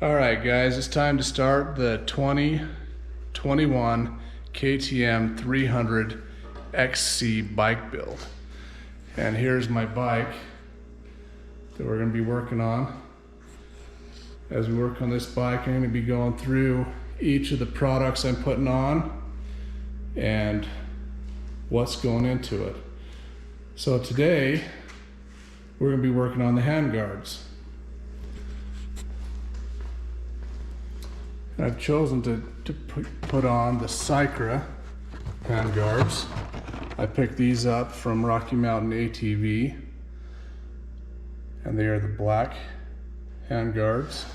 All right, guys, it's time to start the 2021 KTM 300 XC bike build. And here's my bike that we're going to be working on. As we work on this bike, I'm going to be going through each of the products I'm putting on and what's going into it. So today, we're going to be working on the handguards. I've chosen to put on the Cycra Handguards. I picked these up from Rocky Mountain ATV, and they are the black handguards.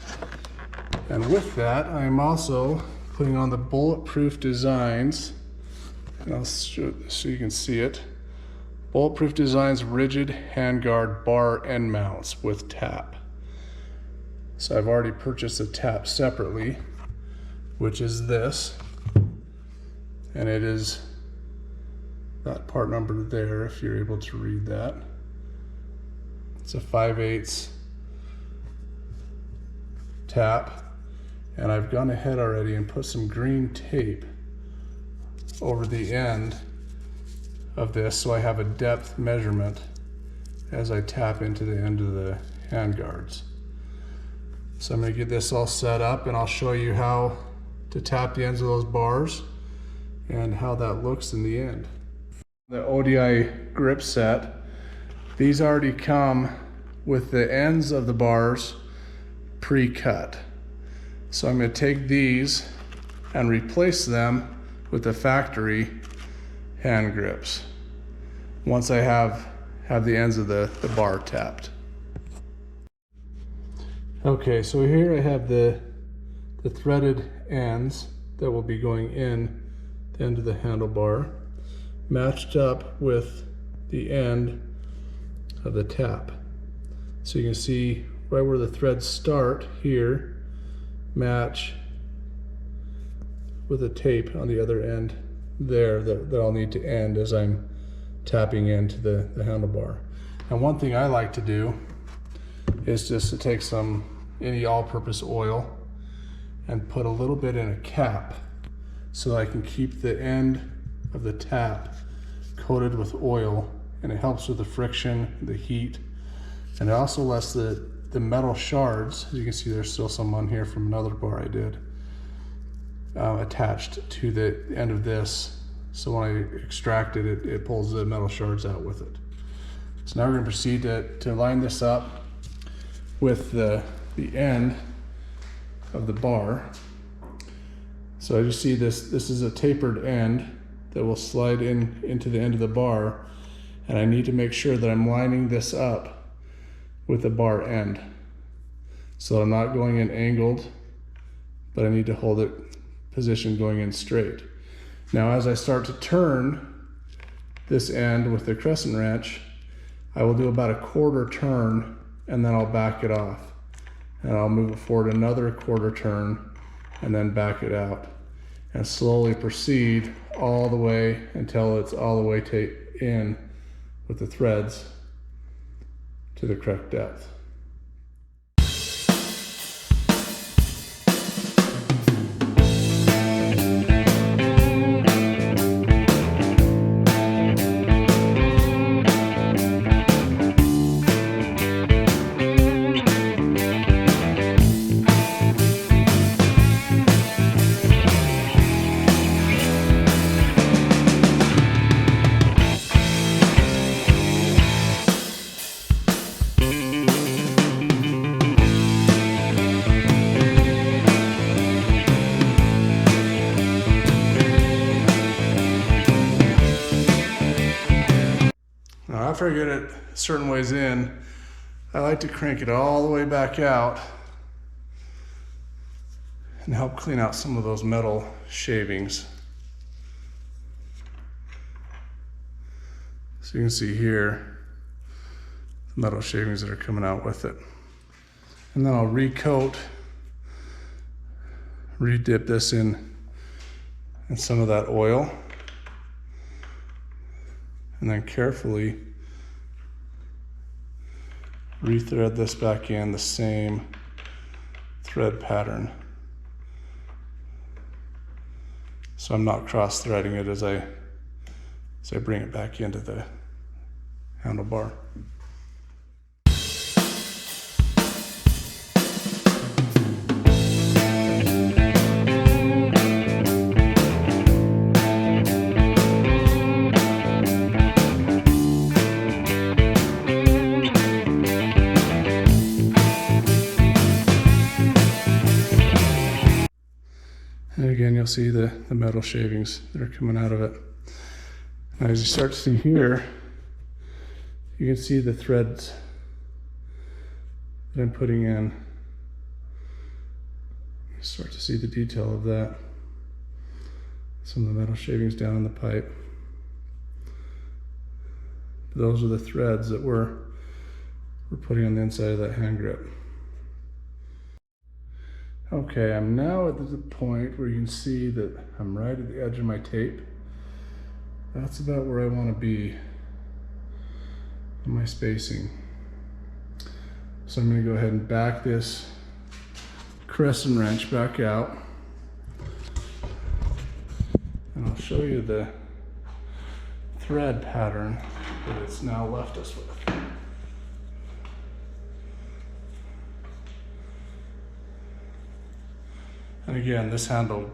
And with that, I am also putting on the Bulletproof Designs, and I'll show so you can see it. Bulletproof Designs rigid handguard bar end mounts with tap. So I've already purchased the tap separately, which is this, and it is that part number there if you're able to read that. It's a 5/8 tap, and I've gone ahead already and put some green tape over the end of this so I have a depth measurement as I tap into the end of the handguards. So I'm going to get this all set up and I'll show you how to tap the ends of those bars and how that looks in the end. The ODI grip set, these already come with the ends of the bars pre-cut. So I'm going to take these and replace them with the factory hand grips once I have the ends of the bar tapped. Okay, so here I have the threaded ends that will be going in the end of the handlebar matched up with the end of the tap. So you can see right where the threads start here match with the tape on the other end there that I'll need to end as I'm tapping into the handlebar. And one thing I like to do is just to take any all-purpose oil and put a little bit in a cap so I can keep the end of the tap coated with oil, and it helps with the friction, the heat, and it also lets the metal shards, as you can see there's still some on here from another bar I did, attached to the end of this, so when I extract it, it pulls the metal shards out with it. So now we're going to proceed to line this up with the end of the bar. So as you see, this is a tapered end that will slide into the end of the bar, and I need to make sure that I'm lining this up with the bar end. So I'm not going in angled, but I need to hold it positioned going in straight. Now as I start to turn this end with the crescent wrench, I will do about a quarter turn and then I'll back it off. And I'll move it forward another quarter turn and then back it out. And slowly proceed all the way until it's all the way in with the threads to the correct depth. After I get it certain ways in, I like to crank it all the way back out and help clean out some of those metal shavings. So you can see here, the metal shavings that are coming out with it. And then I'll redip this in some of that oil, and then carefully rethread this back in the same thread pattern, so I'm not cross-threading it as I bring it back into the handlebar. And again, you'll see the metal shavings that are coming out of it. Now, as you start to see here, you can see the threads that I'm putting in. You start to see the detail of that. Some of the metal shavings down in the pipe. Those are the threads that we're putting on the inside of that hand grip. Okay, I'm now at the point where you can see that I'm right at the edge of my tape. That's about where I want to be in my spacing. So I'm going to go ahead and back this crescent wrench back out. And I'll show you the thread pattern that it's now left us with. And again, this handle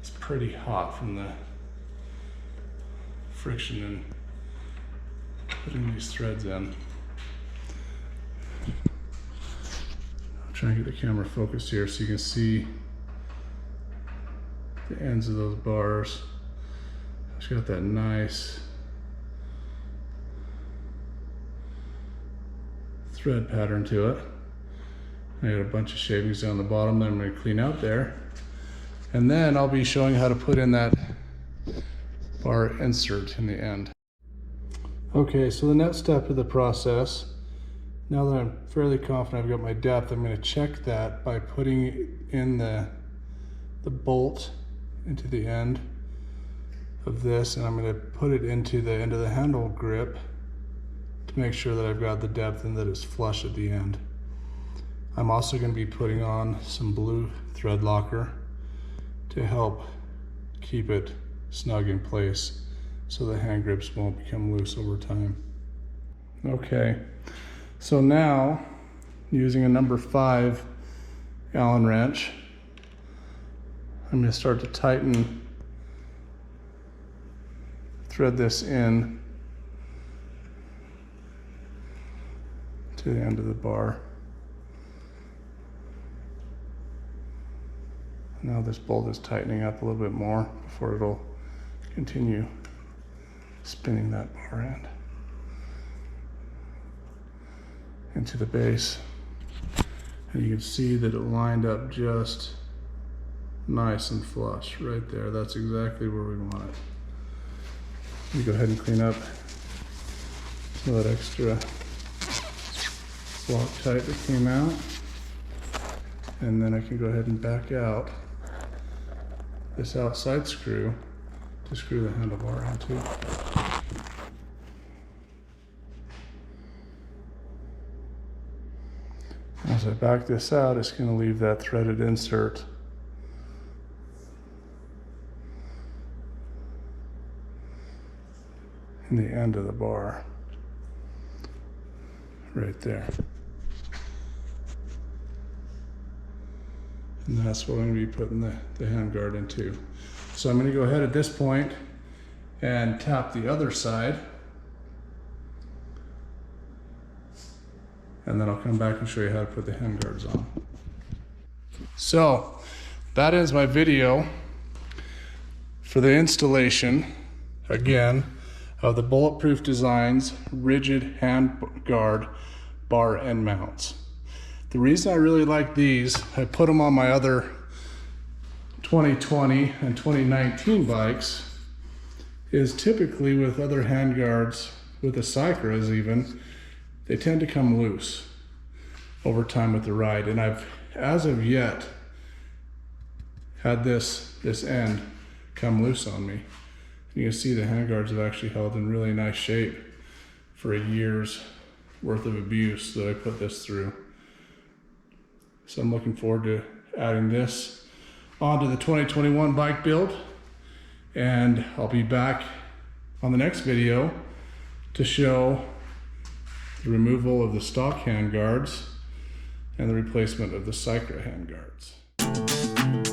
is pretty hot from the friction and putting these threads in. I'll try and get the camera focused here so you can see the ends of those bars. It's got that nice thread pattern to it. I got a bunch of shavings down the bottom that I'm going to clean out there. And then I'll be showing you how to put in that bar insert in the end. Okay, so the next step of the process, now that I'm fairly confident I've got my depth, I'm going to check that by putting in the bolt into the end of this, and I'm going to put it into the end of the handle grip to make sure that I've got the depth and that it's flush at the end. I'm also going to be putting on some blue thread locker to help keep it snug in place so the hand grips won't become loose over time. Okay, so now using a number 5 Allen wrench, I'm going to start to thread this in to the end of the bar. Now this bolt is tightening up a little bit more before it'll continue spinning that bar end into the base. And you can see that it lined up just nice and flush right there. That's exactly where we want it. Let me go ahead and clean up some of that extra Loctite that came out. And then I can go ahead and back out this outside screw to screw the handlebar into. As I back this out, it's going to leave that threaded insert in the end of the bar, right there. And that's what I'm going to be putting the handguard into. So I'm going to go ahead at this point and tap the other side. And then I'll come back and show you how to put the handguards on. So that is my video for the installation, again, of the Bulletproof Designs rigid handguard bar end mounts. The reason I really like these, I put them on my other 2020 and 2019 bikes, is typically with other handguards, with the Cycras even, they tend to come loose over time with the ride. And I've, as of yet, had this end come loose on me. You can see the handguards have actually held in really nice shape for a year's worth of abuse that I put this through. So I'm looking forward to adding this onto the 2021 bike build. And I'll be back on the next video to show the removal of the stock handguards and the replacement of the Cycra handguards.